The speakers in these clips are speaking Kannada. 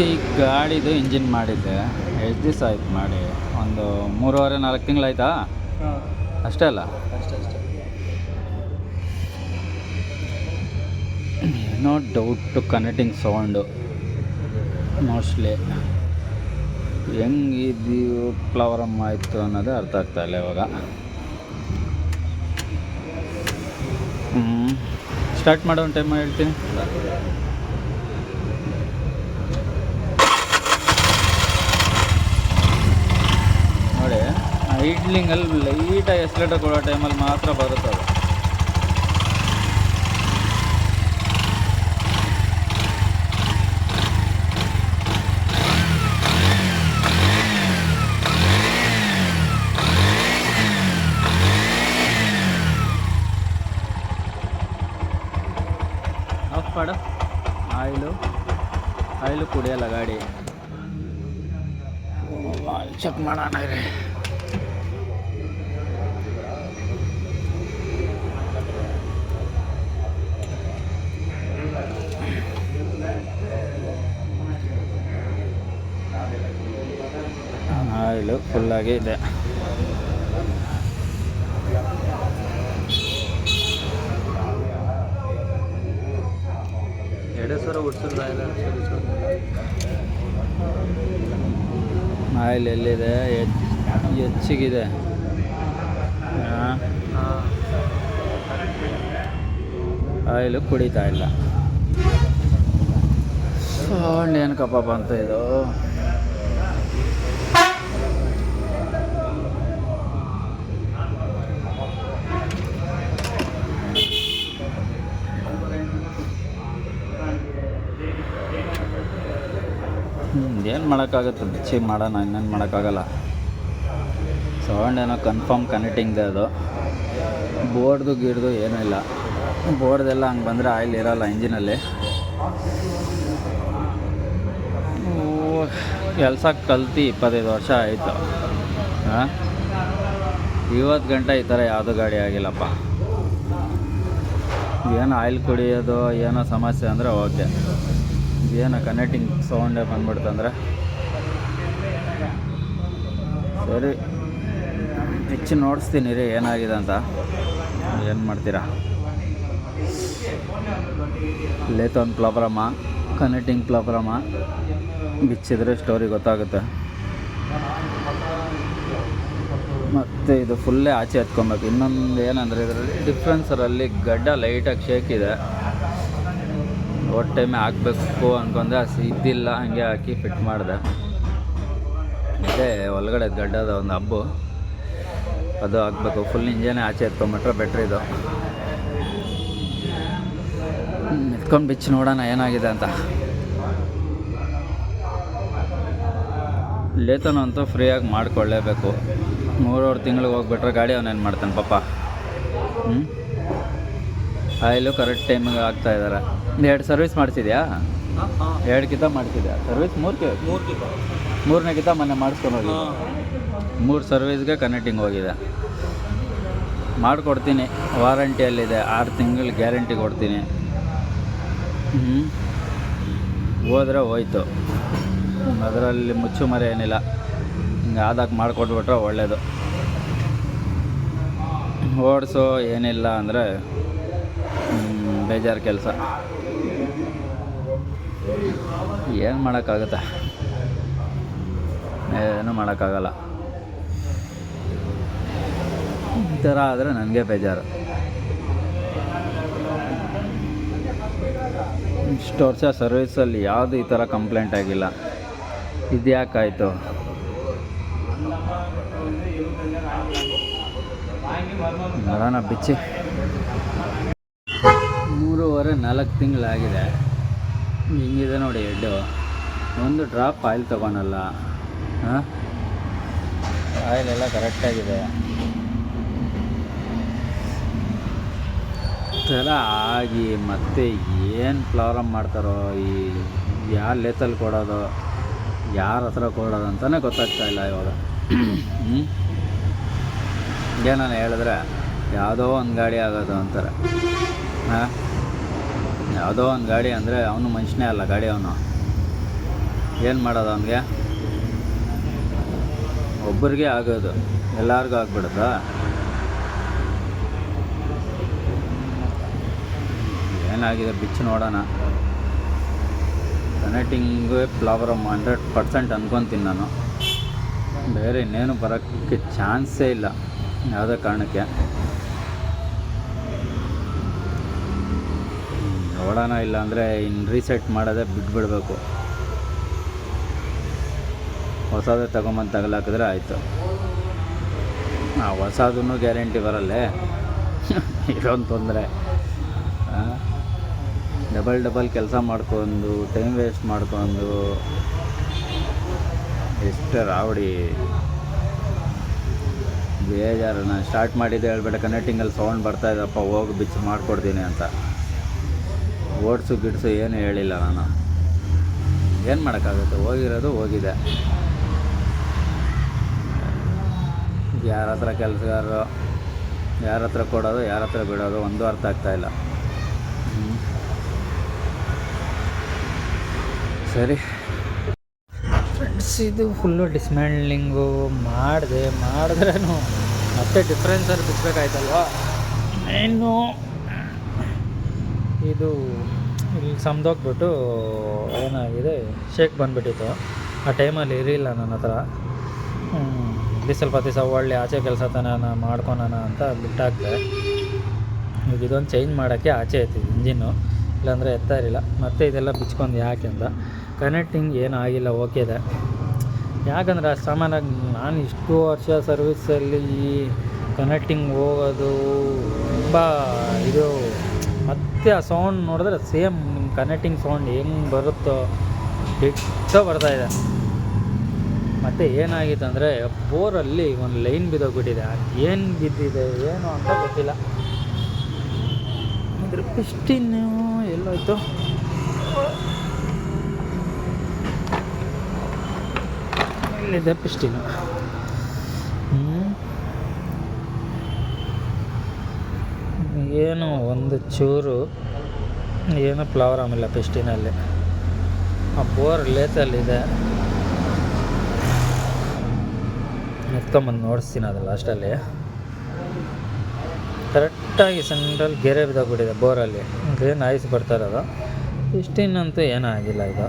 ಸಿ ಗಾಡಿದು ಇಂಜಿನ್ ಮಾಡಿದ್ದೆ. ಎಷ್ಟು ದಿವಸ ಆಯ್ತು ಮಾಡಿ? ಒಂದು 3.5-4 ತಿಂಗಳಾಯ್ತಾ? ಅಷ್ಟೇ ಅಲ್ಲ? ಅಷ್ಟೇ. ಏನೋ ಡೌಟು ಕನೆಕ್ಟಿಂಗ್ ಸೌಂಡು ಮೋಸ್ಟ್ಲಿ ಹೆಂಗಿದೀ ಪ್ರಾಬ್ಲಮ್ ಆಯಿತು ಅನ್ನೋದೇ ಅರ್ಥ ಆಗ್ತಾಯಿಲ್ಲ ಇವಾಗ. ಸ್ಟಾರ್ಟ್ ಮಾಡೋ ಒಂದು ಟೈಮ್ ಹೇಳ್ತೀನಿ. ನೋಡಿ, ಐಡ್ಲಿಂಗಲ್ಲಿ ಲೈಟಾಗಿ ಎಸ್ಲೇಟರ್ ಕೊಡೋ ಟೈಮಲ್ಲಿ ಮಾತ್ರ ಬರುತ್ತೆ ಅದು. ಆಫ್ ಮಾಡು. ಆಯಿಲು ಕುಡಿಯಲ್ಲ ಗಾಡಿ. ಚೆಕ್ ಮಾಡೋಣ ರೀ. ಆಯಿಲು ಫುಲ್ಲಾಗಿ ಇದೆ. ಆಯಿಲ್ ಎಲ್ಲಿದೆ? ಹೆಚ್ಚಿಗಿದೆ. ಆಯಿಲು ಕುಡಿತಾ ಇಲ್ಲ. ಸೌಂಡ್ ಏನು ಕಪ್ಪ ಬಂತು ಇದು? ಏನು ಮಾಡೋಕ್ಕಾಗುತ್ತೆ? ಬಿಚ್ಚಿ ಮಾಡೋಣ, ಇನ್ನೇನು ಮಾಡೋಕ್ಕಾಗಲ್ಲ. ಸೌಂಡ್ ಏನೋ ಕನ್ಫರ್ಮ್ ಕನೆಕ್ಟಿಂಗ್ದೆ ಅದು. ಬೋರ್ಡ್ದು ಗಿಡ್ದು ಏನೂ ಇಲ್ಲ. ಬೋರ್ಡ್ದೆಲ್ಲ ಹಂಗೆ ಬಂದರೆ ಆಯಿಲ್ ಇರೋಲ್ಲ ಇಂಜಿನಲ್ಲಿ. ಕೆಲಸ ಕಲ್ತು 25 ವರ್ಷ ಆಯಿತು. ಇವತ್ತು ಗಂಟೆ ಈ ಥರ ಯಾವುದೂ ಗಾಡಿ ಆಗಿಲ್ಲಪ್ಪ. ಏನೋ ಆಯಿಲ್ ಕುಡಿಯೋದು ಏನೋ ಸಮಸ್ಯೆ ಅಂದರೆ ಓಕೆ. ಏನೋ ಕನೆಕ್ಟಿಂಗ್ ಸೌಂಡೇ ಬಂದ್ಬಿಡ್ತಂದ್ರೆ ಸರಿ, ಹೆಚ್ಚು ನೋಡಿಸ್ತೀನಿ ರೀ ಏನಾಗಿದೆ ಅಂತ. ಏನು ಮಾಡ್ತೀರಾ? ಲೇತೊಂದು ಪ್ರಾಬ್ಲಮ್ಮ, ಕನೆಕ್ಟಿಂಗ್ ಪ್ರಾಬ್ಲಮ್ಮ. ಬಿಚ್ಚಿದ್ರೆ ಸ್ಟೋರಿ ಗೊತ್ತಾಗುತ್ತೆ. ಮತ್ತು ಇದು ಫುಲ್ಲೇ ಆಚೆ ಎತ್ಕೊಬೇಕು. ಇನ್ನೊಂದು ಏನಂದರೆ ಇದರಲ್ಲಿ ಡಿಫ್ರೆನ್ಸರಲ್ಲಿ ಗಡ್ಡ ಲೈಟಾಗಿ ಶೇಕ್ ಇದೆ. ಒಟ್ಟು ಟೈಮೇ ಹಾಕಬೇಕು ಅಂದ್ಕೊಂಡೆ, ಇದ್ದಿಲ್ಲ, ಹಂಗೆ ಹಾಕಿ ಫಿಟ್ ಮಾಡಿದೆ. ಇದೇ ಒಳಗಡೆ ಗಡ್ಡದ ಒಂದು ಹಬ್ಬು, ಅದು ಹಾಕಬೇಕು. ಫುಲ್ ಇಂಜನೇ ಆಚೆ ಎತ್ಕೊಂಬಿಟ್ರೆ ಬೆಟ್ರ್. ಇದು ಎತ್ಕೊಂಡು ಬಿಚ್ಚಿ ನೋಡೋಣ ಏನಾಗಿದೆ ಅಂತ. ಲೇತನಂತೂ ಫ್ರೀಯಾಗಿ ಮಾಡಿಕೊಳ್ಳೇಬೇಕು. 3 ತಿಂಗಳಿಗೆ ಹೋಗ್ಬಿಟ್ರೆ ಗಾಡಿ ಅವನೇನು ಮಾಡ್ತಾನೆ ಪಾಪ. ಆಯಿಲು ಕರೆಕ್ಟ್ ಟೈಮಿಗೆ ಆಗ್ತಾಯಿದ್ದಾರೆ. 2 ಸರ್ವಿಸ್ ಮಾಡಿಸಿದ್ಯಾ? 2 ಕಿತ ಮಾಡಿಸಿದ್ಯಾ ಸರ್ವಿಸ್? 3ನೇ ಕಿತ ಮೊನ್ನೆ ಮಾಡಿಸ್ಕೊಂಡು ಹೋಗಿ 3 ಸರ್ವಿಸ್ಗೆ ಕನೆಕ್ಟಿಂಗ್ ಹೋಗಿದೆ. ಮಾಡಿಕೊಡ್ತೀನಿ, ವಾರಂಟಿಯಲ್ಲಿದೆ. 6 ತಿಂಗಳು ಗ್ಯಾರಂಟಿ ಕೊಡ್ತೀನಿ. ಹೋದರೆ ಹೋಯ್ತು, ಅದರಲ್ಲಿ ಮುಚ್ಚು ಮರೆ ಏನಿಲ್ಲ. ಹಿಂಗೆ ಆದಾಗಿ ಮಾಡಿಕೊಟ್ಬಿಟ್ರೆ ಒಳ್ಳೆಯದು. ಓಡಿಸೋ ಏನಿಲ್ಲ ಅಂದರೆ ಬೇಜಾರು ಕೆಲಸ. ಏನು ಮಾಡೋಕ್ಕಾಗುತ್ತೆ? ಏನೂ ಮಾಡೋಕ್ಕಾಗಲ್ಲ. ಈ ಥರ ಆದರೆ ನನಗೆ ಬೇಜಾರು. ಇಷ್ಟು ವರ್ಷ ಸರ್ವಿಸಲ್ಲಿ ಯಾವುದು ಈ ಥರ ಕಂಪ್ಲೇಂಟ್ ಆಗಿಲ್ಲ. ಇದ್ಯಾಕಾಯಿತು? ನೋಡೋಣ ಬಿಚ್ಚಿ. 3.5-4 ತಿಂಗಳಾಗಿದೆ. ಹಿಂಗಿದೆ ನೋಡಿ ಹೆಡ್ಡು. ಒಂದು ಡ್ರಾಪ್ ಆಯಿಲ್ ತೊಗೊಳಲ್ಲ. ಆಯಿಲೆಲ್ಲ ಕರೆಕ್ಟಾಗಿದೆ. ಥರ ಆಗಿ ಮತ್ತೆ ಏನು ಪ್ರಾಬ್ಲಮ್ ಮಾಡ್ತಾರೋ, ಈ ಯಾರು ಲೇತಲ್ಲಿ ಕೊಡೋದು, ಯಾರ ಹತ್ರ ಕೊಡೋದು ಅಂತಲೇ ಗೊತ್ತಾಗ್ತಾಯಿಲ್ಲ ಇವಾಗ. ಏನಾನು ಹೇಳಿದ್ರೆ ಯಾವುದೋ ಒಂದು ಗಾಡಿ ಆಗೋದು ಅಂತಾರೆ. ಯಾವುದೋ ಒಂದು ಗಾಡಿ ಅಂದರೆ ಅವನು ಮನುಷ್ಯನೇ ಅಲ್ಲ, ಗಾಡಿ ಅವನು. ಏನು ಮಾಡೋದು ಅವನಿಗೆ? ಒಬ್ಬರಿಗೆ ಆಗೋದು ಎಲ್ಲರಿಗೂ ಆಗ್ಬಿಡುತ್ತಾ? ಏನಾಗಿದೆ ಬಿಚ್ಚು ನೋಡೋಣ. ಕನೆಕ್ಟಿಂಗು ಫ್ಲವರ್ 100% ಅನ್ಕೊತೀನಿ ನಾನು. ಬೇರೆ ಇನ್ನೇನು ಬರೋಕ್ಕೆ ಚಾನ್ಸೇ ಇಲ್ಲ ಯಾವುದೇ ಕಾರಣಕ್ಕೆ. ನೋಡೋಣ, ಇಲ್ಲ ಅಂದರೆ ಇನ್ನು ರೀಸೆಟ್ ಮಾಡೋದೇ ಬಿಟ್ಬಿಡ್ಬೇಕು. ಹೊಸದೇ ತೊಗೊಂಬಂದು ತಗಲಾಕಿದ್ರೆ ಆಯಿತು. ಹೊಸದೂ ಗ್ಯಾರಂಟಿ ಬರಲ್ಲೇ ಇದೊಂದು ತೊಂದರೆ. ಡಬಲ್ ಕೆಲಸ ಮಾಡ್ಕೊಂಡು ಟೈಮ್ ವೇಸ್ಟ್ ಮಾಡ್ಕೊಂಡು ಎಷ್ಟು ರಾವಡಿ ಬೇಜಾರು. ನಾನು ಸ್ಟಾರ್ಟ್ ಮಾಡಿದ್ದೆ ಹೇಳ್ಬೇಡ, ಕನೆಕ್ಟಿಂಗಲ್ಲಿ ಸೌಂಡ್ ಬರ್ತಾಯಿದ್ದಪ್ಪ, ಹೋಗಿ ಬಿಚ್ಚು ಮಾಡಿಕೊಡ್ತೀನಿ ಅಂತ. ಓಡಿಸು ಗಿಡ್ಸು ಏನು ಹೇಳಿಲ್ಲ ನಾನು. ಏನು ಮಾಡೋಕ್ಕಾಗುತ್ತೆ, ಹೋಗಿರೋದು ಹೋಗಿದೆ. ಯಾರ ಹತ್ರ ಕೆಲಸಗಾರರು, ಯಾರ ಹತ್ರ ಕೊಡೋದು, ಯಾರ ಹತ್ರ ಬಿಡೋದು ಒಂದು ಅರ್ಥ ಆಗ್ತಾಯಿಲ್ಲ. ಸರಿ ಫ್ರೆಂಡ್ಸ್, ಇದು ಫುಲ್ಲು ಡಿಸ್ಮ್ಯಾಂಡ್ಲಿಂಗು ಮಾಡಿದ್ರೂ ಮತ್ತೆ ಡಿಫ್ರೆನ್ಸಲ್ಲಿ ಬಿಚ್ಚಬೇಕಾಯ್ತಲ್ವ. ಇನ್ನು ಇದು ಇಲ್ಲಿ ಸಮದೋಗ್ಬಿಟ್ಟು ಏನಾಗಿದೆ, ಶೇಕ್ ಬಂದುಬಿಟ್ಟಿತ್ತು. ಆ ಟೈಮಲ್ಲಿ ಇರಲಿಲ್ಲ ನನ್ನ ಹತ್ರ. ಇಲ್ಲಿ ಸ್ವಲ್ಪ ದಿವಸ ಒಳ್ಳೆ ಆಚೆ ಕೆಲಸ ತನ ಮಾಡ್ಕೊಳೋಣ ಅಂತ ಬಿಟ್ಟಾಕ್ದೆ. ಈಗ ಇದೊಂದು ಚೇಂಜ್ ಮಾಡೋಕ್ಕೆ ಆಚೆ ಐತಿ ಇಂಜಿನ್ನು, ಇಲ್ಲಾಂದರೆ ಎತ್ತಾ ಇರಲಿಲ್ಲ. ಮತ್ತು ಇದೆಲ್ಲ ಬಿಚ್ಕೊಂಡು ಯಾಕೆ ಅಂತ. ಕನೆಕ್ಟಿಂಗ್ ಏನೂ ಆಗಿಲ್ಲ, ಓಕೆ ಇದೆ. ಯಾಕಂದರೆ ಅಷ್ಟು ಸಾಮಾನ್ಯಾಗಿ ನಾನು ಇಷ್ಟು ವರ್ಷ ಸರ್ವಿಸಲ್ಲಿ ಈ ಕನೆಕ್ಟಿಂಗ್ ಹೋಗೋದು ತುಂಬ ಇದು. ಮತ್ತು ಆ ಸೌಂಡ್ ನೋಡಿದ್ರೆ ಸೇಮ್ ನಿಮ್ಮ ಕನೆಕ್ಟಿಂಗ್ ಸೌಂಡ್ ಹೆಂಗೆ ಬರುತ್ತೋ ಬಿಟ್ಟು ಬರ್ತಾಯಿದೆ. ಮತ್ತು ಏನಾಗಿತ್ತು ಅಂದರೆ ಬೋರಲ್ಲಿ ಒಂದು ಲೈನ್ ಬಿದ್ದೋಗ್ಬಿಟ್ಟಿದೆ. ಏನು ಬಿದ್ದಿದೆ ಏನು ಅಂತ ಗೊತ್ತಿಲ್ಲ. ಇದ್ರ ಪಿಸ್ಟಿನ್ನು ಎಲ್ಲೋಯ್ತು? ಇಲ್ಲಿದೆ ಪಿಸ್ಟಿನ್ನು. ಏನು ಒಂದು ಚೂರು ಏನು ಫ್ಲವರ್ ಆಮೇಲೆ ಪಿಸ್ಟಿನಲ್ಲಿ. ಆ ಬೋರ್ ಲೇತಲ್ಲಿದೆ, ಎತ್ಕೊಂಬಂದು ನೋಡಿಸ್ತೀನಿ ಅದು ಲಾಸ್ಟಲ್ಲಿ. ಕರೆಕ್ಟಾಗಿ ಸೆಂಟ್ರಲ್ಲಿ ಗೆರೆ ಬಿದ್ದೋಗ್ಬಿಟ್ಟಿದೆ ಬೋರಲ್ಲಿ. ಏನು ಐಸ್ ಬರ್ತಾ ಇರೋದು. ಪಿಸ್ಟಿನಂತೂ ಏನೂ ಆಗಿಲ್ಲ. ಇದು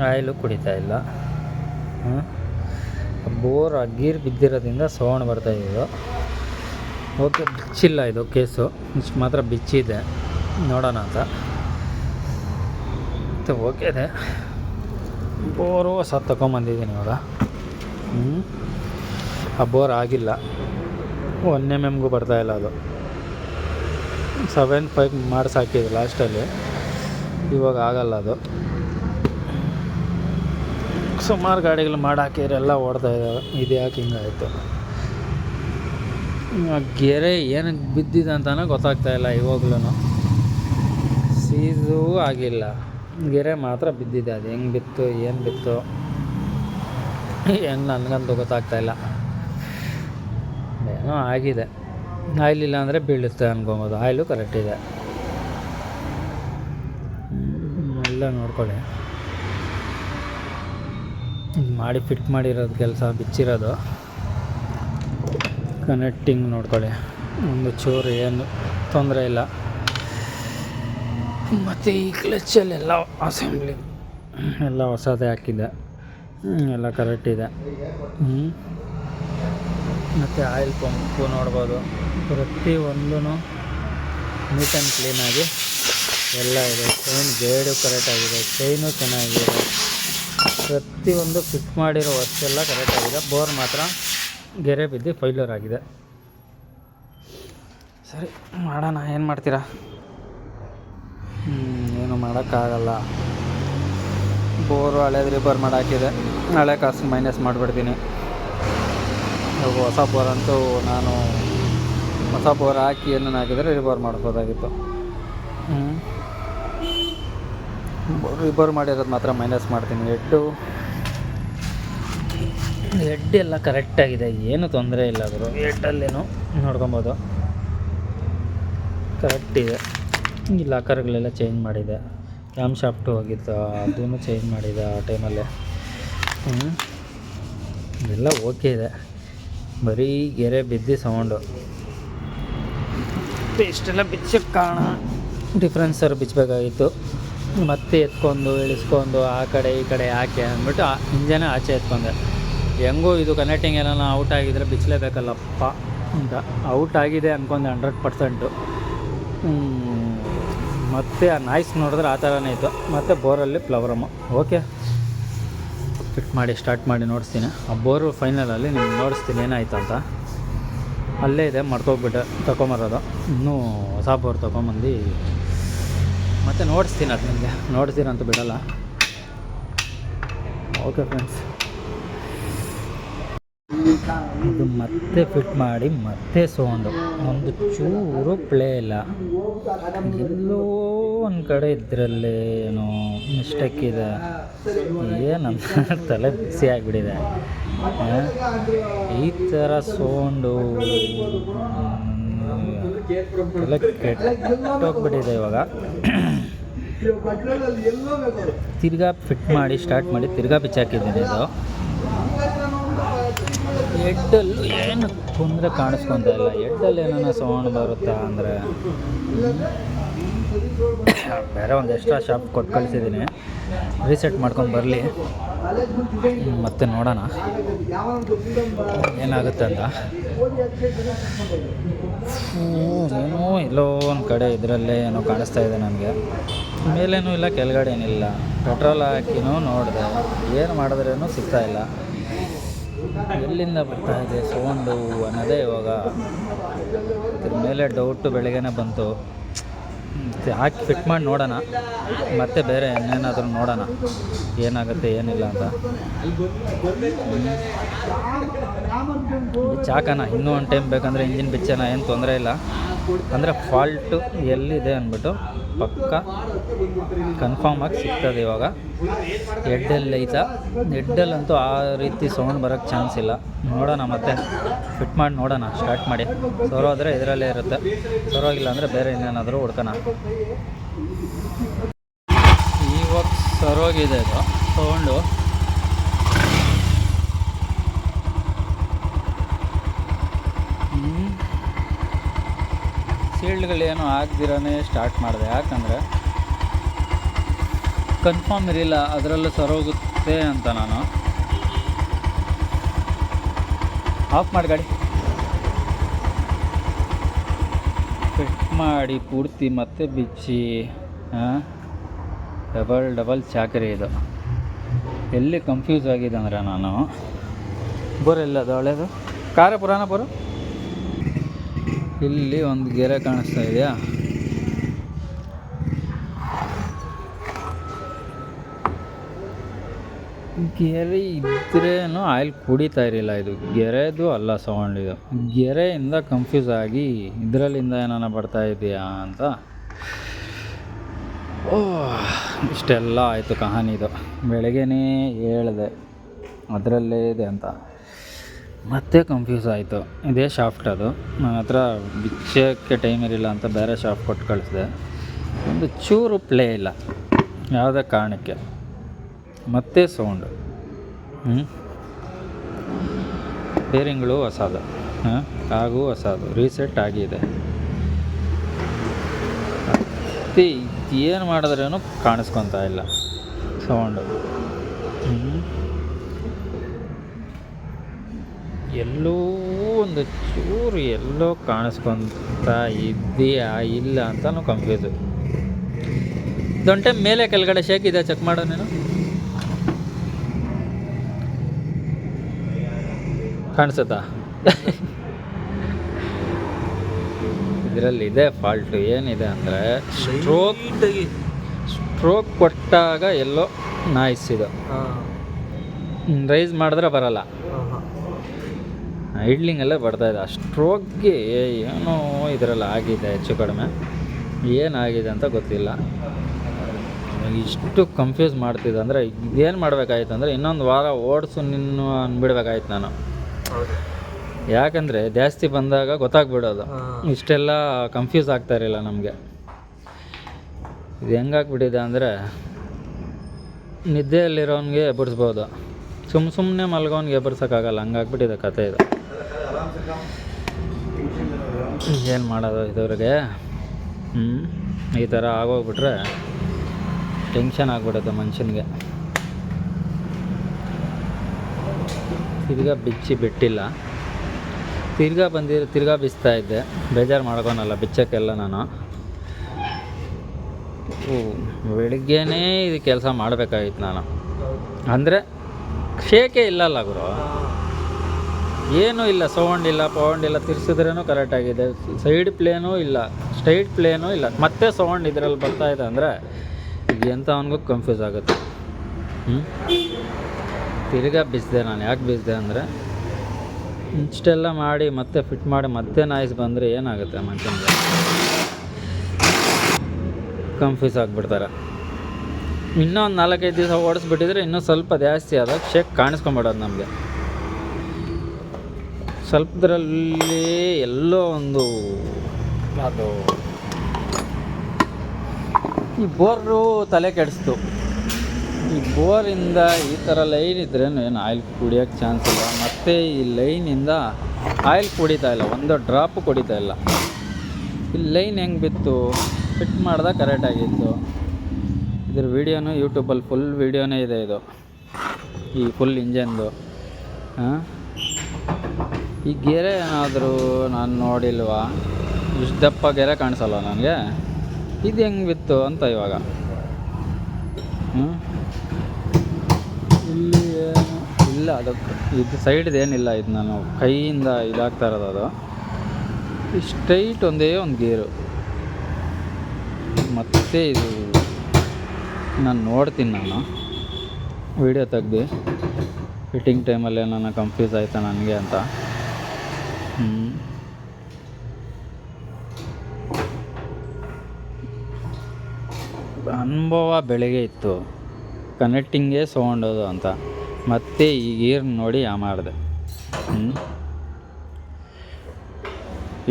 ಆಯಿಲು ಕುಡಿತಾ ಇಲ್ಲ. ಬೋರ್ ಆ ಗೀರ್ ಬಿದ್ದಿರೋದ್ರಿಂದ ಸೌಂಡ್ ಬರ್ತಾಯಿದ್ದು. ಓಕೆ, ಬಿಚ್ಚಿಲ್ಲ ಇದು ಕೇಸು, ಇಷ್ಟು ಮಾತ್ರ ಬಿಚ್ಚಿದೆ. ನೋಡೋಣ ಅಂತ ಮತ್ತು ಓಕೆ ಇದೆ. ಬೋರು ಹೊಸ ತೊಗೊಂಬಂದಿದ್ದೀನಿ ಇವಾಗ. ಆ ಬೋರ್ ಆಗಿಲ್ಲ, 1 mm ಬರ್ತಾಯಿಲ್ಲ. ಅದು 7.5 ಮಾಡಿಸಾಕಿದೆ ಲಾಸ್ಟಲ್ಲಿ. ಇವಾಗ ಆಗಲ್ಲ ಅದು. ಸುಮಾರು ಗಾಡಿಗಳು ಮಾಡಾಕಿದ್ರೆಲ್ಲ ಓಡ್ತಾ ಇದ್ದಾವೆ. ಇದು ಯಾಕೆ ಹಿಂಗಾಯಿತು? ಗೆರೆ ಏನಕ್ಕೆ ಬಿದ್ದಿದೆ ಅಂತಲೇ ಗೊತ್ತಾಗ್ತಾಯಿಲ್ಲ ಇವಾಗ್ಲೂ. ಸೀಸೂ ಆಗಿಲ್ಲ, ಗೆರೆ ಮಾತ್ರ ಬಿದ್ದಿದೆ. ಅದು ಹೆಂಗೆ ಬಿತ್ತು, ಏನು ಬಿತ್ತು, ಏನು ನನಗಂತೂ ಗೊತ್ತಾಗ್ತಾಯಿಲ್ಲ. ಏನೋ ಆಗಿದೆ. ಆಯಿಲ್ ಇಲ್ಲ ಅಂದರೆ ಬೀಳುತ್ತೆ ಅನ್ಕೊಬೋದು. ಆಯಿಲು ಕರೆಕ್ಟ್ ಇದೆ. ಎಲ್ಲ ನೋಡ್ಕೊಳ್ಳಿ. ಮಾಡಿ ಫಿಟ್ ಮಾಡಿರೋದು ಕೆಲಸ, ಬಿಚ್ಚಿರೋದು. ಕನೆಕ್ಟಿಂಗ್ ನೋಡ್ಕೊಳ್ಳಿ, ಒಂದು ಚೂರು ಏನು ತೊಂದರೆ ಇಲ್ಲ. ಮತ್ತು ಈ ಕ್ಲಚ್ಚಲ್ಲೆಲ್ಲ ಅಸೆಂಬ್ಲಿ ಎಲ್ಲ ಹೊಸದೇ ಹಾಕಿದ್ದೆ, ಎಲ್ಲ ಕರೆಕ್ಟ್ ಇದೆ. ಮತ್ತು ಆಯಿಲ್ ಪಂಪು ನೋಡ್ಬೋದು, ಪ್ರತಿಯೊಂದೂ ನೀಟ್ ಆ್ಯಂಡ್ ಕ್ಲೀನಾಗಿ ಎಲ್ಲ ಇದೆ. ಚೈನ್ ಗೈಡು ಕರೆಕ್ಟಾಗಿದೆ, ಚೈನು ಚೆನ್ನಾಗಿದೆ. ಪ್ರತಿಯೊಂದು ಫಿಟ್ ಮಾಡಿರೋ ವಸ್ತೆಲ್ಲ ಕರೆಕ್ಟಾಗಿದೆ. ಬೋರ್ ಮಾತ್ರ ಗೆರೆ ಬಿದ್ದು ಫೈಲರ್ ಆಗಿದೆ. ಸರಿ ಮಾಡೋಣ, ಏನು ಮಾಡ್ತೀರಾ? ಏನು ಮಾಡೋಕ್ಕಾಗಲ್ಲ. ಬೋರು ಹಳೇದು ರಿಪೇರ್ ಮಾಡಾಕಿದೆ, ಹಳೆ ಕಾಸು ಮೈನಸ್ ಮಾಡಿಬಿಡ್ತೀನಿ. ಇವಾಗ ಹೊಸ ಬೋರ್ ಅಂತೂ ನಾನು ಹೊಸ ಬೋರ್ ಹಾಕಿ ಏನನ್ನು ಹಾಕಿದರೆ ರಿಪೇರ್ ಮಾಡ್ಬೋದಾಗಿತ್ತು. ರಿಪೇರ್ ಮಾಡಿರೋದು ಮಾತ್ರ ಮೈನಸ್ ಮಾಡ್ತೀನಿ. ಹೆಡ್ ಎಲ್ಲ ಕರೆಕ್ಟಾಗಿದೆ, ಏನು ತೊಂದರೆ ಇಲ್ಲ. ಅವರು ಹೆಡ್ಡಲ್ಲೇನು ನೋಡ್ಕೊಬೋದು, ಕರೆಕ್ಟ್ ಇದೆ. ಈ ಲಾಕರ್ಗಳೆಲ್ಲ ಚೇಂಜ್ ಮಾಡಿದೆ. ಕ್ಯಾಮ್ ಶಾಫ್ಟು ಹೋಗಿತ್ತು, ಅದನ್ನು ಚೇಂಜ್ ಮಾಡಿದೆ ಆ ಟೈಮಲ್ಲೇ. ಎಲ್ಲ ಓಕೆ ಇದೆ, ಬರೀ ಗೆರೆ ಬಿದ್ದು ಸೌಂಡು. ಇಷ್ಟೆಲ್ಲ ಬಿಚ್ಚಕ್ಕೆ ಕಾರಣ ಡಿಫ್ರೆನ್ಸರ್ ಬಿಚ್ಚಬೇಕಾಗಿತ್ತು. ಮತ್ತೆ ಎತ್ಕೊಂಡು ಇಳಿಸ್ಕೊಂಡು ಆ ಕಡೆ ಈ ಕಡೆ ಯಾಕೆ ಅಂದ್ಬಿಟ್ಟು ಇಂಜನೇ ಆಚೆ ಎತ್ಕೊಂಡೆ. ಹೆಂಗೂ ಇದು ಕನೆಕ್ಟಿಂಗ್ ಏನೋ ಔಟ್ ಆಗಿದ್ರೆ ಬಿಚ್ಚಲೇಬೇಕಲ್ಲಪ್ಪ ಅಂತ ಔಟ್ ಆಗಿದೆ ಅಂದ್ಕೊಂಡೆ 100%. ಮತ್ತು ಆ ನಾಯ್ಸ್ ನೋಡಿದ್ರೆ ಆ ಥರನೇ ಇತ್ತು. ಮತ್ತು ಬೋರಲ್ಲಿ ಫ್ಲವರಮ್ಮ ಓಕೆ ಫಿಟ್ ಮಾಡಿ ಸ್ಟಾರ್ಟ್ ಮಾಡಿ ನೋಡಿಸ್ತೀನಿ. ಆ ಬೋರು ಫೈನಲಲ್ಲಿ ನಿಮ್ಗೆ ನೋಡಿಸ್ತೀನಿ ಏನಾಯ್ತು ಅಂತ. ಅಲ್ಲೇ ಇದೆ, ಮರ್ತೋಗ್ಬಿಟ್ಟೆ ತೊಗೊಂಬರೋದು. ಇನ್ನೂ ಹೊಸ ಬೋರ್ ತೊಗೊಂಬಂದು ಮತ್ತು ನೋಡಿಸ್ತೀನಿ. ಅದು ನಿಮಗೆ ನೋಡ್ತೀರಂತೂ ಬಿಡೋಲ್ಲ. ಓಕೆ ಫ್ರೆಂಡ್ಸ್, ಇದು ಮತ್ತೆ ಫಿಟ್ ಮಾಡಿ ಮತ್ತೆ ಸೌಂಡು ಒಂದು ಚೂರು ಪ್ಲೇ ಇಲ್ಲ. ಎಲ್ಲೋ ಒಂದು ಕಡೆ ಇದರಲ್ಲೇ ಏನೋ ಮಿಸ್ಟೇಕ್ ಇದೆ. ಏನಂತ ತಲೆ ಬಿಸಿ ಆಗಿಬಿಟ್ಟಿದೆ. ಈ ಥರ ಸೌಂಡು ಎಲ್ಲ ಕೆಟ್ಟೋಗ್ಬಿಟ್ಟಿದೆ ಇವಾಗ. ತಿರ್ಗಾ ಫಿಟ್ ಮಾಡಿ ಸ್ಟಾರ್ಟ್ ಮಾಡಿ ತಿರ್ಗಾ ಬಿಚ್ಚಾಕಿದ್ದೀನಿ. ಇದು ಹೆಡ್ಡಲ್ಲೂ ಏನು ತೊಂದರೆ ಕಾಣಿಸ್ಕೊತಾ ಇಲ್ಲ. ಹೆಡ್ಡಲ್ಲಿ ಏನೋ ಸೌಂಡ್ ಬರುತ್ತಾ ಅಂದರೆ ಬೇರೆ ಒಂದು ಎಕ್ಸ್ಟ್ರಾ ಶಾಪ್ ಕೊಟ್ಟು ಕಳಿಸಿದ್ದೀನಿ, ರೀಸೆಟ್ ಮಾಡ್ಕೊಂಡು ಬರಲಿ, ಮತ್ತೆ ನೋಡೋಣ ಏನಾಗುತ್ತೆ ಅಂತ. ಏನೋ ಎಲ್ಲೋ ಒಂದು ಕಡೆ ಇದರಲ್ಲೇ ಏನೋ ಕಾಣಿಸ್ತಾ ಇದೆ ನನಗೆ. ಮೇಲೇನೂ ಇಲ್ಲ, ಕೆಳಗಡೆ ಏನಿಲ್ಲ. ಪೆಟ್ರೋಲ್ ಹಾಕಿನೂ ನೋಡಿದೆ, ಏನು ಮಾಡಿದ್ರೇನೂ ಸಿಗ್ತಾಯಿಲ್ಲ. ಎಲ್ಲಿಂದ ಬರ್ತಾ ಇದೆ ಸೌಂಡು ಅನ್ನೋದೇ ಇವಾಗ ಇದ್ರ ಮೇಲೆ ಡೌಟು. ಬೆಳಗ್ಗೆನೇ ಬಂತು, ಹಾಕಿ ಫಿಟ್ ಮಾಡಿ ನೋಡೋಣ, ಮತ್ತೆ ಬೇರೆ ಏನೇನಾದರೂ ನೋಡೋಣ ಏನಾಗುತ್ತೆ ಏನಿಲ್ಲ ಅಂತ. ಬಿಚ್ಚಾಕನ ಇನ್ನೂ ಒಂದು ಟೈಮ್ ಬೇಕಂದರೆ ಇಂಜಿನ್ ಬಿಚ್ಚೋಣ, ಏನು ತೊಂದರೆ ಇಲ್ಲ. ಅಂದರೆ ಫಾಲ್ಟು ಎಲ್ಲಿದೆ ಅಂದ್ಬಿಟ್ಟು ಪಕ್ಕ ಕನ್ಫರ್ಮ್ ಆಗಿ ಸಿಗ್ತದೆ ಇವಾಗ. ಹೆಡ್ಡಲ್ಲಿ ಐತಾ, ಹೆಡ್ಡಲ್ಲಂತೂ ಆ ರೀತಿ ಸೌಂಡ್ ಬರೋಕ್ಕೆ ಚಾನ್ಸ್ ಇಲ್ಲ. ನೋಡೋಣ, ಮತ್ತೆ ಫಿಟ್ ಮಾಡಿ ನೋಡೋಣ ಸ್ಟಾರ್ಟ್ ಮಾಡಿ. ಸರೋದ್ರೆ ಇದರಲ್ಲೇ ಇರುತ್ತೆ, ಸರೋಗಿಲ್ಲ ಅಂದರೆ ಬೇರೆ ಇನ್ನೇನಾದರೂ ಹುಡ್ಕೋಣ. ಇವಾಗ ಸರೋಗಿದೆ ಇದು ಸೌಂಡು. ಸೀಲ್ಡ್ಗಳೇನು ಹಾಕ್ದಿರೇ ಸ್ಟಾರ್ಟ್ ಮಾಡಿದೆ, ಯಾಕಂದರೆ ಕನ್ಫರ್ಮ್ ಇರಲಿಲ್ಲ ಅದರಲ್ಲೂ ಸರೋಗುತ್ತೆ ಅಂತ. ನಾನು ಆಫ್ ಮಾಡಿ ಗಾಡಿ ಫಿಟ್ ಮಾಡಿ ಪೂರ್ತಿ ಮತ್ತೆ ಬಿಚ್ಚಿ ಡಬಲ್ ಚಾಕರಿ ಇದು. ಎಲ್ಲಿ ಕನ್ಫ್ಯೂಸ್ ಆಗಿದೆ ಅಂದರೆ ನಾನು ಬೋರೆಲ್ಲ ಅದು ಒಳ್ಳೆಯದು ಕಾರ ಪುರಾಣ ಬೋರು. ಇಲ್ಲಿ ಒಂದು ಗೆರೆ ಕಾಣಿಸ್ತಾ ಇದೆಯಾ, ಗೆರೆ ಇದ್ರೇನು ಆಯಿಲ್ ಕುಡಿತಾ ಇರಲಿಲ್ಲ. ಇದು ಗೆರೆದು ಅಲ್ಲ ಸೌಂಡ್, ಇದು ಗೆರೆಯಿಂದ ಕನ್ಫ್ಯೂಸ್ ಆಗಿ ಇದರಲ್ಲಿಂದ ಏನಾನ ಬರ್ತಾ ಇದೆಯಾ ಅಂತ. ಇಷ್ಟೆಲ್ಲ ಆಯಿತು ಕಹಾನಿದು. ಬೆಳಗ್ಗೆನೇ ಹೇಳಿದೆ ಅದರಲ್ಲೇ ಇದೆ ಅಂತ, ಮತ್ತೆ ಕನ್ಫ್ಯೂಸ್ ಆಯಿತು. ಇದೇ ಶಾಫ್ಟ್, ಅದು ನನ್ನ ಹತ್ರ ಬಿಚ್ಚೋಕ್ಕೆ ಟೈಮ್ ಇರಲಿಲ್ಲ ಅಂತ ಬೇರೆ ಶಾಫ್ಟ್ ಕೊಟ್ಟು ಕಳಿಸಿದೆ. ಒಂದು ಚೂರು ಪ್ಲೇ ಇಲ್ಲ ಯಾವುದೇ ಕಾರಣಕ್ಕೆ. ಮತ್ತೆ ಸೌಂಡು, ಬೇರಿಂಗ್ಗಳು ಹೊಸದು, ಹಾಗೂ ಹೊಸದು ರೀಸೆಟ್ ಆಗಿದೆ. ಮತ್ತೆ ಏನು ಮಾಡಿದ್ರೇನು ಕಾಣಿಸ್ಕೊತಾ ಇಲ್ಲ ಸೌಂಡು. ಎಲ್ಲೋ ಒಂದು ಚೂರು ಎಲ್ಲೋ ಕಾಣಿಸ್ಕೊತಾ ಇದೆಯಾ ಇಲ್ಲ ಅಂತಲೂ ಕನ್ಫ್ಯೂಸು. ಇದೊಂದು ಟೈಮ್ ಮೇಲೆ ಕೆಳಗಡೆ ಶೇಕ್ ಇದೆ, ಚೆಕ್ ಮಾಡೋ ನೀನು. ಕಾಣಿಸುತ್ತಾ? ಇದರಲ್ಲಿ ಇದೆ ಫಾಲ್ಟು. ಏನಿದೆ ಅಂದರೆ ಸ್ಟ್ರೋಕ್ ಕೊಟ್ಟಾಗ ಎಲ್ಲೋ ನಾಯ್ಸ್ ಇದು. ರೈಸ್ ಮಾಡಿದ್ರೆ ಬರಲ್ಲ, ಐಡ್ಲಿಂಗಲ್ಲೇ ಬರ್ತಾಯಿದೆ. ಆ ಸ್ಟ್ರೋಕ್ಗೆ ಏನೋ ಇದರಲ್ಲಿ ಆಗಿದೆ ಹೆಚ್ಚು ಕಡಿಮೆ. ಏನಾಗಿದೆ ಅಂತ ಗೊತ್ತಿಲ್ಲ. ಇಷ್ಟು ಕನ್ಫ್ಯೂಸ್ ಮಾಡ್ತಿದ್ದೆ ಅಂದರೆ ಇದೇನು ಮಾಡಬೇಕಾಯ್ತು ಅಂದರೆ ಇನ್ನೊಂದು ವಾರ ಓಡಿಸು ನಿನ್ನು ಅಂದ್ಬಿಡ್ಬೇಕಾಯ್ತು ನಾನು. ಯಾಕಂದರೆ ಜಾಸ್ತಿ ಬಂದಾಗ ಗೊತ್ತಾಗ್ಬಿಡೋದು. ಇಷ್ಟೆಲ್ಲ ಕನ್ಫ್ಯೂಸ್ ಆಗ್ತಾ ಇರಲಿಲ್ಲ ನಮಗೆ. ಇದು ಹೆಂಗಾಗ್ಬಿಟ್ಟಿದೆ ಅಂದರೆ ನಿದ್ದೆಯಲ್ಲಿರೋನಿಗೆ ಎಬ್ಬರಿಸ್ಬೋದು, ಸುಮ್ಮನೆ ಮಲ್ಗೋನಿಗೆ ಎಬ್ಬರ್ಸೋಕ್ಕಾಗಲ್ಲ, ಹಂಗಾಗ್ಬಿಟ್ಟಿದೆ ಕತೆ ಇದು. ಏನು ಮಾಡೋದು ಇದುವರೆಗೆ? ಈ ಥರ ಆಗೋಗ್ಬಿಟ್ರೆ ಟೆನ್ಷನ್ ಆಗಿಬಿಡುತ್ತೆ ಮನುಷ್ಯನಿಗೆ. ತಿರ್ಗಾ ಬಿಟ್ಟಿಲ್ಲ, ತಿರ್ಗಾ ಬಿಚ್ತಾ ಇದ್ದೆ, ಬೇಜಾರು ಮಾಡ್ಕೊನಲ್ಲ ಬಿಚ್ಚಕ್ಕೆಲ್ಲ ನಾನು. ಬೆಳಿಗ್ಗೆನೇ ಇದು ಕೆಲಸ ಮಾಡಬೇಕಾಗಿತ್ತು ನಾನು, ಅಂದರೆ ಶೇಕೆ ಇಲ್ಲಲ್ಲ ಗುರು, ಏನೂ ಇಲ್ಲ, ಸೌಂಡ್ ಇಲ್ಲ, ಪೌಂಡ್ ಇಲ್ಲ, ತಿರ್ಸಿದ್ರೂ ಕರೆಕ್ಟಾಗಿದೆ, ಸೈಡ್ ಪ್ಲೇನೂ ಇಲ್ಲ, ಸ್ಟ್ರೈಟ್ ಪ್ಲೇನೂ ಇಲ್ಲ, ಮತ್ತೆ ಸೌಂಡ್ ಇದರಲ್ಲಿ ಬರ್ತಾಯಿದೆ ಅಂದರೆ ಈಗ ಎಂಥವನಿಗೂ ಕನ್ಫ್ಯೂಸ್ ಆಗುತ್ತೆ. ತಿರ್ಗಾ ಬಿಸಿದೆ ನಾನು. ಯಾಕೆ ಬಿಸಿದೆ ಅಂದರೆ ಇಷ್ಟೆಲ್ಲ ಮಾಡಿ ಮತ್ತೆ ಫಿಟ್ ಮಾಡಿ ಮತ್ತೆ ನಾಯ್ಸ್ ಬಂದರೆ ಏನಾಗುತ್ತೆ ಮನುಷ್ಯನಿಗೆ, ಕನ್ಫ್ಯೂಸ್ ಆಗಿಬಿಡ್ತಾರೆ. ಇನ್ನೂ ಒಂದು 4-5 ದಿವಸ ಓಡಿಸ್ಬಿಟ್ಟಿದ್ರೆ ಇನ್ನೂ ಸ್ವಲ್ಪ ಜಾಸ್ತಿ ಆದಾಗ ಶೇಕ್ ಕಾಣಿಸ್ಕೊಂಬಿಡೋದು ನಮಗೆ. ಸ್ವಲ್ಪದ್ರಲ್ಲಿ ಎಲ್ಲೋ ಒಂದು ಅದು ಈ ಬೋರು ತಲೆ ಕೆಡಿಸ್ತು. ಈ ಬೋರಿಂದ ಈ ಥರ ಲೈನ್ ಇದ್ರೇನು ಏನು ಆಯಿಲ್ ಕುಡಿಯೋಕ್ಕೆ ಚಾನ್ಸ್ ಇಲ್ಲ. ಮತ್ತು ಈ ಲೈನಿಂದ ಆಯಿಲ್ ಕುಡಿತಾ ಇಲ್ಲ, ಒಂದು ಡ್ರಾಪು ಕುಡಿತಾ ಇಲ್ಲ. ಈ ಲೈನ್ ಹೆಂಗೆ ಬಿತ್ತು, ಫಿಟ್ ಮಾಡ್ದಾಗ ಕರೆಕ್ಟಾಗಿತ್ತು. ಇದ್ರ ವೀಡಿಯೋನು ಯೂಟ್ಯೂಬಲ್ಲಿ ಫುಲ್ ವೀಡಿಯೋನೇ ಇದೆ ಇದು, ಈ ಫುಲ್ ಇಂಜನ್ದು. ಈ ಗೆರೆ ಏನಾದರೂ ನಾನು ನೋಡಿಲ್ವಾ, ಇಷ್ಟು ದಪ್ಪ ಗೆರೆ ಕಾಣಿಸಲ್ವ ನನಗೆ, ಇದು ಹೆಂಗೆ ಬಿತ್ತು ಅಂತ ಇವಾಗ. ಇಲ್ಲಿ ಏನು ಇಲ್ಲ, ಅದಕ್ಕೆ ಇದು ಸೈಡ್ದು ಏನಿಲ್ಲ, ಇದು ನಾನು ಕೈಯಿಂದ ಇದಾಗ್ತಾ ಇರೋದು. ಅದು ಸ್ಟ್ರೈಟ್ ಒಂದೇ ಒಂದು ಗೇರು. ಮತ್ತು ಇದು ನಾನು ನೋಡ್ತೀನಿ, ನಾನು ವೀಡಿಯೋ ತೆಗ್ದು ಫಿಟ್ಟಿಂಗ್ ಟೈಮಲ್ಲಿ ಏನಾನ ಕನ್ಫ್ಯೂಸ್ ಆಯಿತಾ ನನಗೆ ಅಂತ. ಅನುಭವ ಬೆಳಗ್ಗೆ ಇತ್ತು, ಕನೆಕ್ಟಿಂಗೇ ಸೌಂಡೋದು ಅಂತ. ಮತ್ತೆ ಈ ಗೇರ್ ನೋಡಿ ಮಾಡಿದೆ.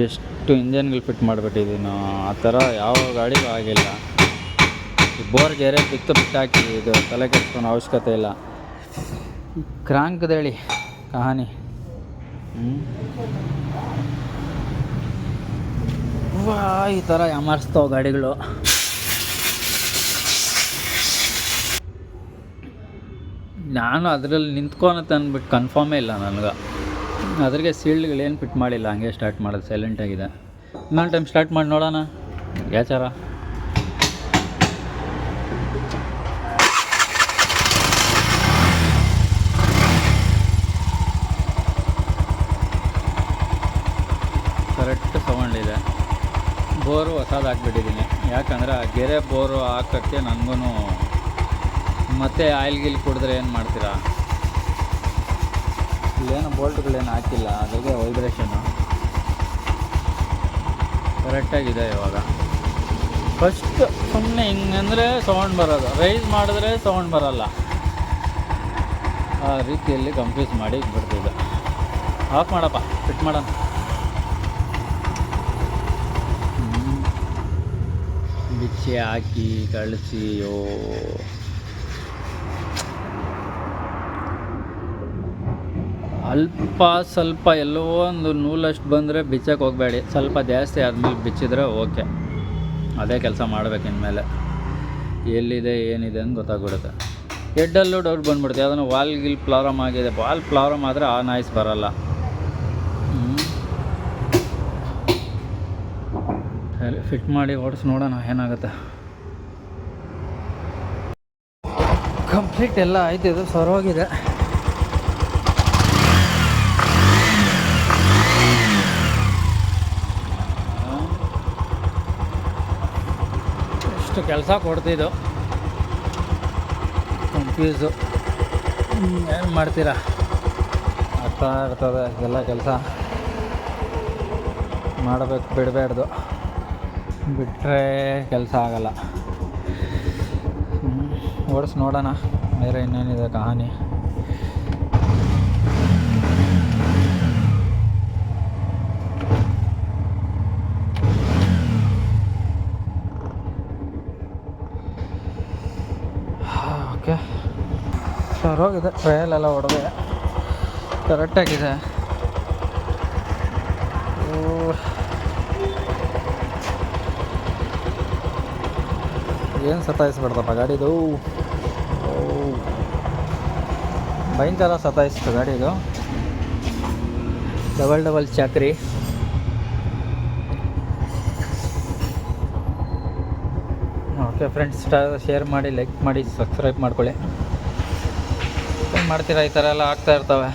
ಎಷ್ಟು ಇಂಜನ್ಗಳು ಫಿಟ್ ಮಾಡಿಬಿಟ್ಟಿದ್ದೀನೋ, ಆ ಥರ ಯಾವ ಗಾಡಿಗೂ ಆಗಿಲ್ಲ. ಈ ಬೋರ್ ಗೆರೆ ಬಿಟ್ಟಾಕಿ ಇದು ತಲೆ ಕೆಡಿಸ್ಕೊಳೋ ಅವಶ್ಯಕತೆ ಇಲ್ಲ. ಈ ಕ್ರಾಂಕ್ದೇಳಿ ಕಹಾನಿ. ಈ ಥರ ಯಾಮಾರಿಸ್ತಾವೆ ಗಾಡಿಗಳು. ನಾನು ಅದರಲ್ಲಿ ನಿಂತ್ಕೊಳತ್ತೆ ಅಂದ್ಬಿಟ್ಟು ಕನ್ಫರ್ಮೇ ಇಲ್ಲ ನನಗೆ. ಅದ್ರಿಗೆ ಸೀಲ್ಡ್ಗಳೇನು ಫಿಟ್ ಮಾಡಿಲ್ಲ, ಹಂಗೆ ಸ್ಟಾರ್ಟ್ ಮಾಡೋದು ಸೈಲೆಂಟಾಗಿದೆ. ಇನ್ನೊಂದು ಟೈಮ್ ಸ್ಟಾರ್ಟ್ ಮಾಡಿ ನೋಡೋಣ ಯಾಚಾರ. ಕರೆಕ್ಟ್ ಸೌಂಡ್ ಇದೆ. ಬೋರು ಹೊಸದು ಹಾಕ್ಬಿಟ್ಟಿದ್ದೀನಿ, ಯಾಕಂದರೆ ಆ ಗೆರೆ ಬೋರು ಹಾಕೋಕ್ಕೆ ನನಗೂ ಮತ್ತೆ ಆಯಿಲ್ ಗಿಲ್ ಕುಡಿದ್ರೆ ಏನು ಮಾಡ್ತೀರಾ. ಇಲ್ಲೇನು ಬೋಲ್ಟ್ಗಳೇನು ಹಾಕಿಲ್ಲ, ಅದಕ್ಕೆ ವೈಬ್ರೇಷನ್ನು ಕರೆಕ್ಟಾಗಿದೆ ಇವಾಗ. ಫಸ್ಟ್ ಸುಮ್ಮನೆ ಹಿಂಗಂದರೆ ಸೌಂಡ್ ಬರೋದು, ರೈಸ್ ಮಾಡಿದ್ರೆ ಸೌಂಡ್ ಬರೋಲ್ಲ, ಆ ರೀತಿಯಲ್ಲಿ ಕನ್ಫ್ಯೂಸ್ ಮಾಡಿ ಬಿಡ್ತಿದ್ದೆ. ಆಫ್ ಮಾಡಪ್ಪ, ಫಿಟ್ ಮಾಡೋಣ. ಬಿಚ್ಚಿ ಹಾಕಿ ಕಳಿಸಿ. ಅಲ್ಪ ಸ್ವಲ್ಪ ಎಲ್ಲೋ ಒಂದು ನೂಲಷ್ಟು ಬಂದರೆ ಬಿಚ್ಚಕ್ಕೆ ಹೋಗಬೇಡಿ, ಸ್ವಲ್ಪ ಜಾಸ್ತಿ ಆದಮೇಲೆ ಬಿಚ್ಚಿದ್ರೆ ಓಕೆ. ಅದೇ ಕೆಲಸ ಮಾಡಬೇಕು ಇನ್ಮೇಲೆ. ಎಲ್ಲಿದೆ ಏನಿದೆ ಅಂತ ಗೊತ್ತಾಗ್ಬಿಡುತ್ತೆ. ಹೆಡ್ಡಲ್ಲೂ ಡೌಟ್ ಬಂದ್ಬಿಡುತ್ತೆ, ಯಾವುದನ್ನು ವಾಲ್ ಗಿಲ್ ಪ್ರಾಬ್ಲಮ್ ಆಗಿದೆ. ವಾಲ್ ಪ್ರಾಬ್ಲಮ್ ಆದರೆ ಆ ನಾಯ್ಸ್ ಬರೋಲ್ಲ. ಸರಿ, ಫಿಟ್ ಮಾಡಿ ಓಡಿಸಿ ನೋಡೋಣ ಏನಾಗುತ್ತೆ. ಕಂಪ್ಲೀಟ್ ಎಲ್ಲ ಆಯ್ತು, ಇದು ಸರೋಗಿದೆ. ಎಷ್ಟು ಕೆಲಸ ಕೊಡ್ತಿದ್ದು, ಕನ್ಫ್ಯೂಸು. ಏನು ಮಾಡ್ತೀರಾ, ಆಗ್ತಾ ಇರ್ತದೆ ಎಲ್ಲ ಕೆಲಸ. ಮಾಡಬೇಕು, ಬಿಡಬೇಡ್ದು, ಬಿಟ್ಟರೆ ಕೆಲಸ ಆಗಲ್ಲ. ಓಡಿಸಿ ನೋಡೋಣ ಬೇರೆ ಇನ್ನೇನಿದೆ ಕಹಾನಿ. ಓಕೆ ಸರ್ ಹೋಗಿದೆ ಟ್ರಯಲೆಲ್ಲ ಹೊಡೆದೆ ಕರೆಕ್ಟಾಗಿದೆ. ಏನು ಸತಾಯಿಸ್ಬಿಡ್ತಪ್ಪ ಗಾಡಿದು, ಭಯಂಕರ ಸತಾಯಿಸ್ತು ಗಾಡಿದು. ಡಬಲ್ ಚಾಕ್ರಿ. ಓಕೆ ಫ್ರೆಂಡ್ಸ್, ಶೇರ್ ಮಾಡಿ, ಲೈಕ್ ಮಾಡಿ, ಸಬ್ಸ್ಕ್ರೈಬ್ ಮಾಡ್ಕೊಳ್ಳಿ. ಏನು ಮಾಡ್ತೀರಾ, ಈ ಥರ ಎಲ್ಲ ಆಗ್ತಾ ಇರ್ತವೆ.